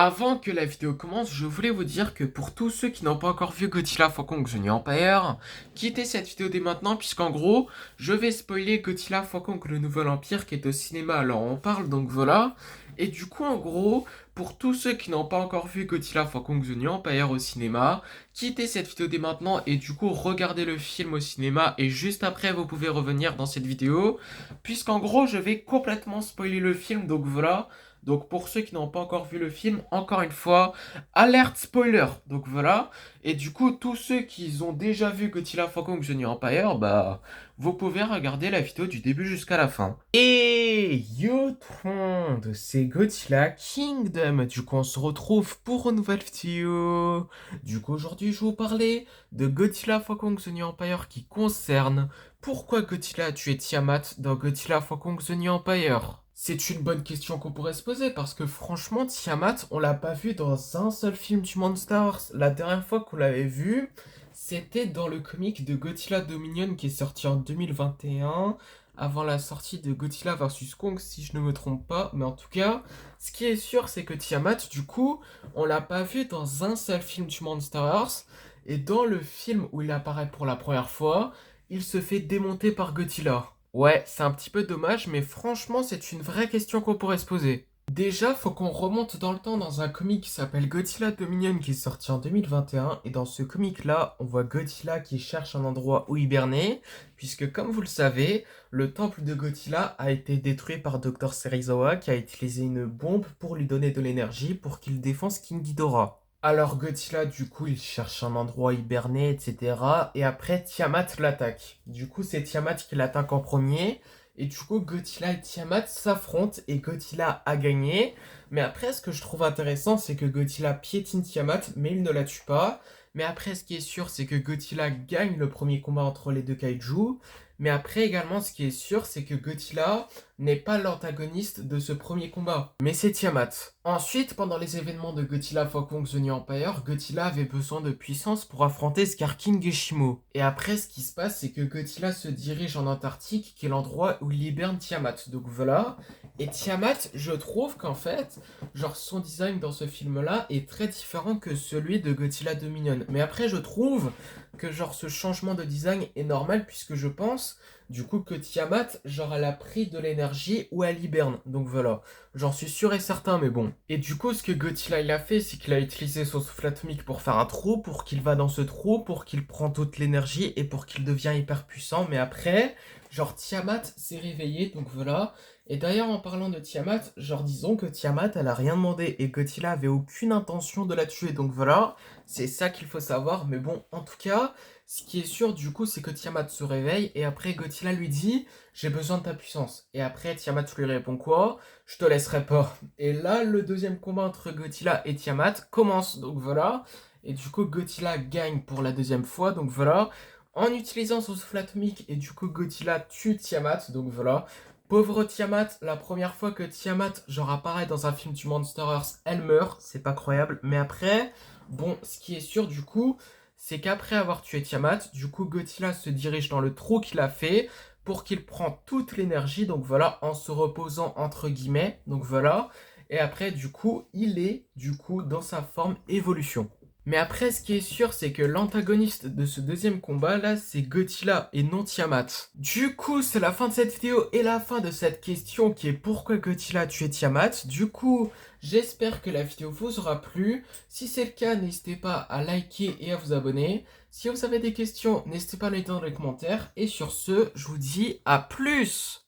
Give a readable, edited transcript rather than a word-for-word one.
Avant que la vidéo commence, je voulais vous dire que pour tous ceux qui n'ont pas encore vu Godzilla Fall Kong The New Empire, quittez cette vidéo dès maintenant puisqu'en gros, je vais spoiler Godzilla Fall Kong Le Nouvel Empire qui est au cinéma, alors on parle donc voilà. Et du coup en gros, pour tous ceux qui n'ont pas encore vu Godzilla Fall Kong The New Empire au cinéma, quittez cette vidéo dès maintenant et du coup regardez le film au cinéma et juste après vous pouvez revenir dans cette vidéo puisqu'en gros je vais complètement spoiler le film donc voilà. Donc pour ceux qui n'ont pas encore vu le film, encore une fois, alerte spoiler. Donc voilà. Et du coup, tous ceux qui ont déjà vu Godzilla Fall Kong The New Empire, bah, vous pouvez regarder la vidéo du début jusqu'à la fin. Et yo tout le monde, c'est Godzilla Kingdom. Du coup, on se retrouve pour une nouvelle vidéo. Du coup, aujourd'hui, je vais vous parler de Godzilla Fall Kong The New Empire qui concerne pourquoi Godzilla a tué Tiamat dans Godzilla Fall Kong The New Empire. C'est une bonne question qu'on pourrait se poser parce que franchement, Tiamat, on l'a pas vu dans un seul film du Monsters. La dernière fois qu'on l'avait vu, c'était dans le comic de Godzilla Dominion qui est sorti en 2021, avant la sortie de Godzilla vs Kong, si je ne me trompe pas. Mais en tout cas, ce qui est sûr, c'est que Tiamat, du coup, on l'a pas vu dans un seul film du Monsters. Et dans le film où il apparaît pour la première fois, il se fait démonter par Godzilla. Ouais, c'est un petit peu dommage, mais franchement, c'est une vraie question qu'on pourrait se poser. Déjà, faut qu'on remonte dans le temps dans un comic qui s'appelle Godzilla Dominion qui est sorti en 2021. Et dans ce comic-là, on voit Godzilla qui cherche un endroit où hiberner, puisque comme vous le savez, le temple de Godzilla a été détruit par Dr. Serizawa qui a utilisé une bombe pour lui donner de l'énergie pour qu'il défonce King Ghidorah. Alors Godzilla, du coup, il cherche un endroit hiberné, etc. Et après, Tiamat l'attaque. Du coup, c'est Tiamat qui l'attaque en premier. Et du coup, Godzilla et Tiamat s'affrontent et Godzilla a gagné. Mais après, ce que je trouve intéressant, c'est que Godzilla piétine Tiamat, mais il ne la tue pas. Mais après, ce qui est sûr, c'est que Godzilla gagne le premier combat entre les deux kaiju. Mais après, également, ce qui est sûr, c'est que Godzilla n'est pas l'antagoniste de ce premier combat, mais c'est Tiamat. Ensuite, pendant les événements de Godzilla Fall Kong The New Empire, Godzilla avait besoin de puissance pour affronter Scar King et Shimo. Et après, ce qui se passe, c'est que Godzilla se dirige en Antarctique, qui est l'endroit où il hiberne Tiamat. Donc voilà. Et Tiamat, je trouve qu'en fait, genre son design dans ce film-là est très différent que celui de Godzilla Dominion. Mais après, je trouve que genre ce changement de design est normal puisque je pense du coup que Tiamat, genre elle a pris de l'énergie ou elle hiberne. Donc voilà, j'en suis sûr et certain, mais bon. Et du coup, ce que Godzilla il a fait, c'est qu'il a utilisé son souffle atomique pour faire un trou, pour qu'il va dans ce trou, pour qu'il prend toute l'énergie et pour qu'il devient hyper puissant. Mais après, genre Tiamat s'est réveillé, donc voilà. Et d'ailleurs, en parlant de Tiamat, genre disons que Tiamat, elle a rien demandé et Godzilla avait aucune intention de la tuer. Donc voilà, c'est ça qu'il faut savoir. Mais bon, en tout cas, ce qui est sûr du coup, c'est que Tiamat se réveille et après Godzilla lui dit j'ai besoin de ta puissance. Et après Tiamat lui répond quoi? Je te laisserai pas. Et là, le deuxième combat entre Godzilla et Tiamat commence. Donc voilà. Et du coup, Godzilla gagne pour la deuxième fois. Donc voilà. En utilisant son souffle atomique et du coup Godzilla tue Tiamat. Donc voilà. Pauvre Tiamat, la première fois que Tiamat genre apparaît dans un film du Monsterverse, elle meurt, c'est pas croyable. Mais après, bon, ce qui est sûr du coup, c'est qu'après avoir tué Tiamat, du coup Godzilla se dirige dans le trou qu'il a fait pour qu'il prend toute l'énergie, donc voilà, en se reposant entre guillemets, donc voilà. Et après, du coup, il est du coup dans sa forme évolution. Mais après, ce qui est sûr, c'est que l'antagoniste de ce deuxième combat là, c'est Godzilla et non Tiamat. Du coup, c'est la fin de cette vidéo et la fin de cette question qui est pourquoi Godzilla a tué Tiamat. Du coup, j'espère que la vidéo vous aura plu. Si c'est le cas, n'hésitez pas à liker et à vous abonner. Si vous avez des questions, n'hésitez pas à les mettre dans les commentaires. Et sur ce, je vous dis à plus!